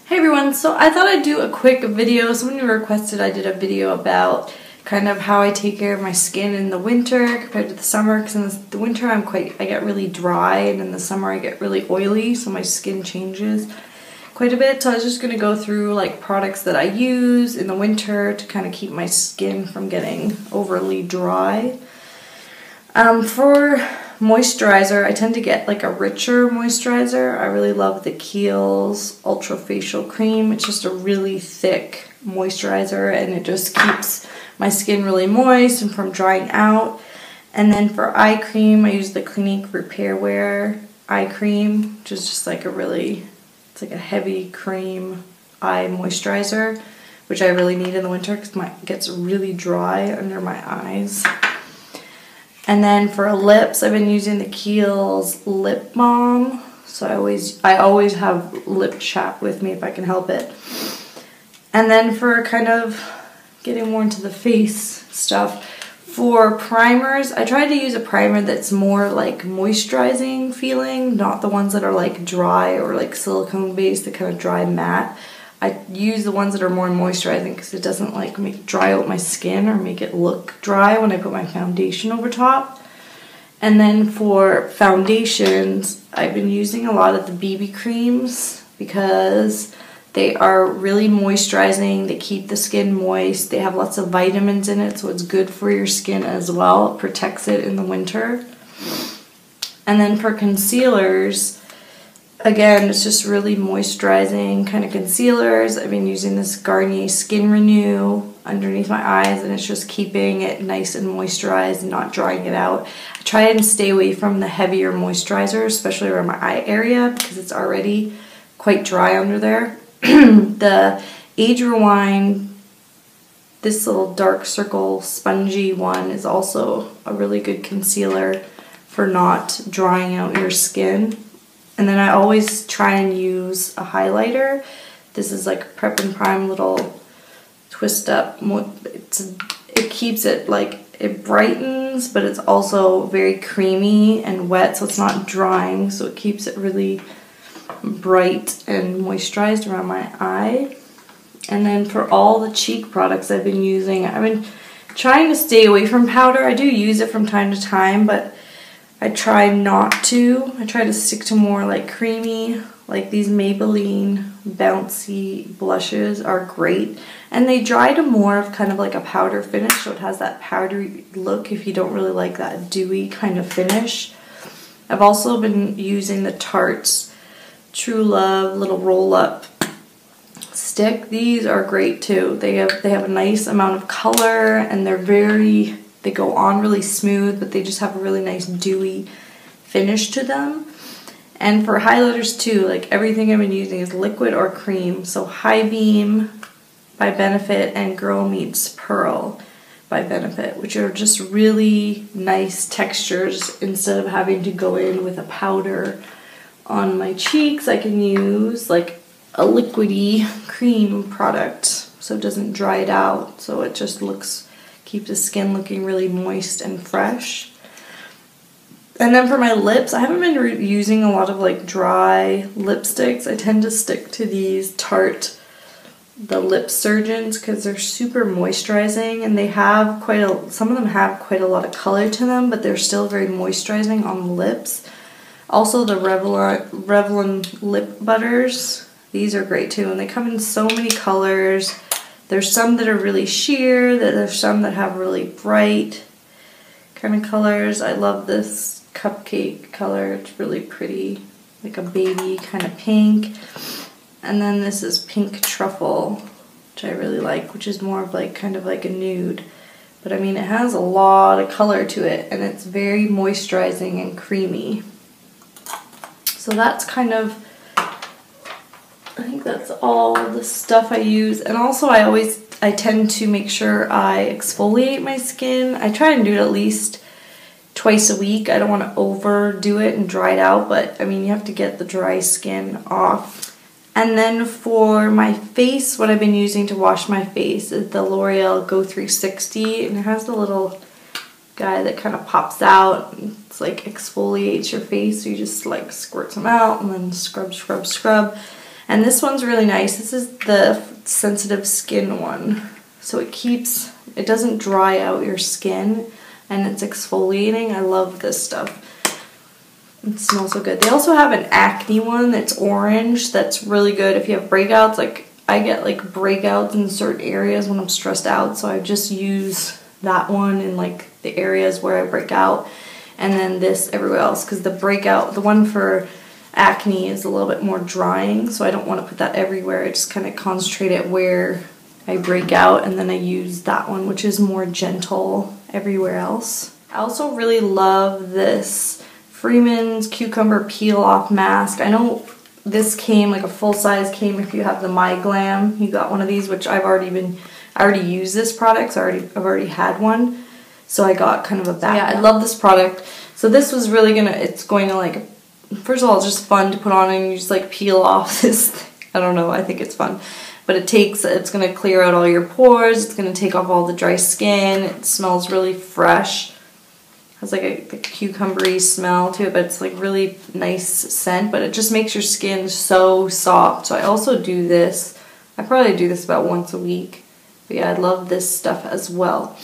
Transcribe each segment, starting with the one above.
Hey everyone, so I thought I'd do a quick video. Someone requested I did a video about kind of how I take care of my skin in the winter compared to the summer, because in the winter I get really dry, and in the summer I get really oily, so my skin changes quite a bit. So I was just going to go through like products that I use in the winter to kind of keep my skin from getting overly dry. For moisturizer, I tend to get like a richer moisturizer. I really love the Kiehl's Ultra Facial Cream. It's just a really thick moisturizer and it just keeps my skin really moist and from drying out. And then for eye cream, I use the Clinique Repair Wear eye cream, which is just like it's like a heavy cream eye moisturizer, which I really need in the winter because it gets really dry under my eyes. And then for lips, I've been using the Kiehl's Lip Balm. So I always have lip chat with me if I can help it. And then for kind of getting more into the face stuff, for primers, I try to use a primer that's more like moisturizing feeling, not the ones that are like dry or like silicone based, the kind of dry matte. I use the ones that are more moisturizing because it doesn't like dry out my skin or make it look dry when I put my foundation over top. And then for foundations, I've been using a lot of the BB creams because they are really moisturizing. They keep the skin moist. They have lots of vitamins in it, so it's good for your skin as well. It protects it in the winter. And then for concealers, again, it's just really moisturizing kind of concealers. I've been using this Garnier Skin Renew underneath my eyes, and it's just keeping it nice and moisturized and not drying it out. I try and stay away from the heavier moisturizers, especially around my eye area, because it's already quite dry under there. The Age Rewind, this little dark circle spongy one, is also a really good concealer for not drying out your skin. And then I always try and use a highlighter. This is like a Prep and Prime little twist up. It keeps it it brightens, but it's also very creamy and wet, so it's not drying, so it keeps it really bright and moisturized around my eye. And then for all the cheek products I've been trying to stay away from powder. I do use it from time to time, but I try not to. I try to stick to more like creamy, like these Maybelline Bouncy blushes are great. And they dry to more of kind of like a powder finish, so it has that powdery look if you don't really like that dewy kind of finish. I've also been using the Tarte's True Love little roll-up stick. These are great too. They have a nice amount of color, and they go on really smooth, but they just have a really nice dewy finish to them. And for highlighters too, like everything I've been using is liquid or cream. So High Beam by Benefit and Girl Meets Pearl by Benefit, which are just really nice textures. Instead of having to go in with a powder on my cheeks, I can use like a liquidy cream product so it doesn't dry it out, so it just keeps the skin looking really moist and fresh. And then for my lips, I haven't been using a lot of like dry lipsticks. I tend to stick to these Tarte, the Lip Surgeons, because they're super moisturizing, and some of them have quite a lot of color to them, but they're still very moisturizing on the lips. Also the Revlon lip butters, these are great too, and they come in so many colors. There's some that are really sheer, there's some that have really bright kind of colors. I love this cupcake color, it's really pretty, like a baby kind of pink. And then this is Pink Truffle, which I really like, which is more of like kind of like a nude. But I mean, it has a lot of color to it, and it's very moisturizing and creamy. So that's I think that's all the stuff I use. And also I tend to make sure I exfoliate my skin. I try and do it at least twice a week. I don't want to overdo it and dry it out, but I mean, you have to get the dry skin off. And then for my face, what I've been using to wash my face is the L'Oreal Go 360, and it has the little guy that kind of pops out. It's like exfoliates your face, so you just like squirt some out and then scrub, scrub, scrub. And this one's really nice. This is the sensitive skin one. So it doesn't dry out your skin, and it's exfoliating. I love this stuff. It smells so good. They also have an acne one that's orange that's really good if you have breakouts. Like, I get like breakouts in certain areas when I'm stressed out, so I just use that one in like the areas where I break out, and then this everywhere else, because the one for acne is a little bit more drying, so I don't want to put that everywhere. I just kind of concentrate it where I break out, and then I use that one, which is more gentle everywhere else. I also really love this Freeman's Cucumber Peel Off Mask. I know this came, like a full size came if you have the My Glam. You got one of these, which I already used this product, so I've already had one. So I got kind of a backup. Yeah, I love this product. So this was really it's going to like, first of all, it's just fun to put on, and you just like peel off this thing. I don't know, I think it's fun. But it's going to clear out all your pores, it's going to take off all the dry skin, it smells really fresh. Has like a cucumbery smell to it, but it's like really nice scent, but it just makes your skin so soft. So I also do this. I probably do this about once a week. But yeah, I love this stuff as well.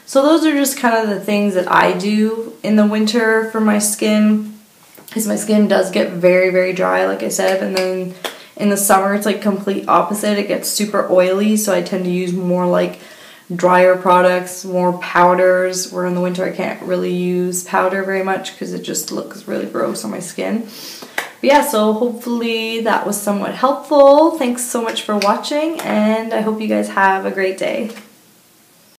So those are just kind of the things that I do in the winter for my skin, because my skin does get very, very dry, like I said, and then in the summer it's like complete opposite. It gets super oily, so I tend to use more like drier products, more powders, where in the winter I can't really use powder very much because it just looks really gross on my skin. But yeah, so hopefully that was somewhat helpful. Thanks so much for watching, and I hope you guys have a great day.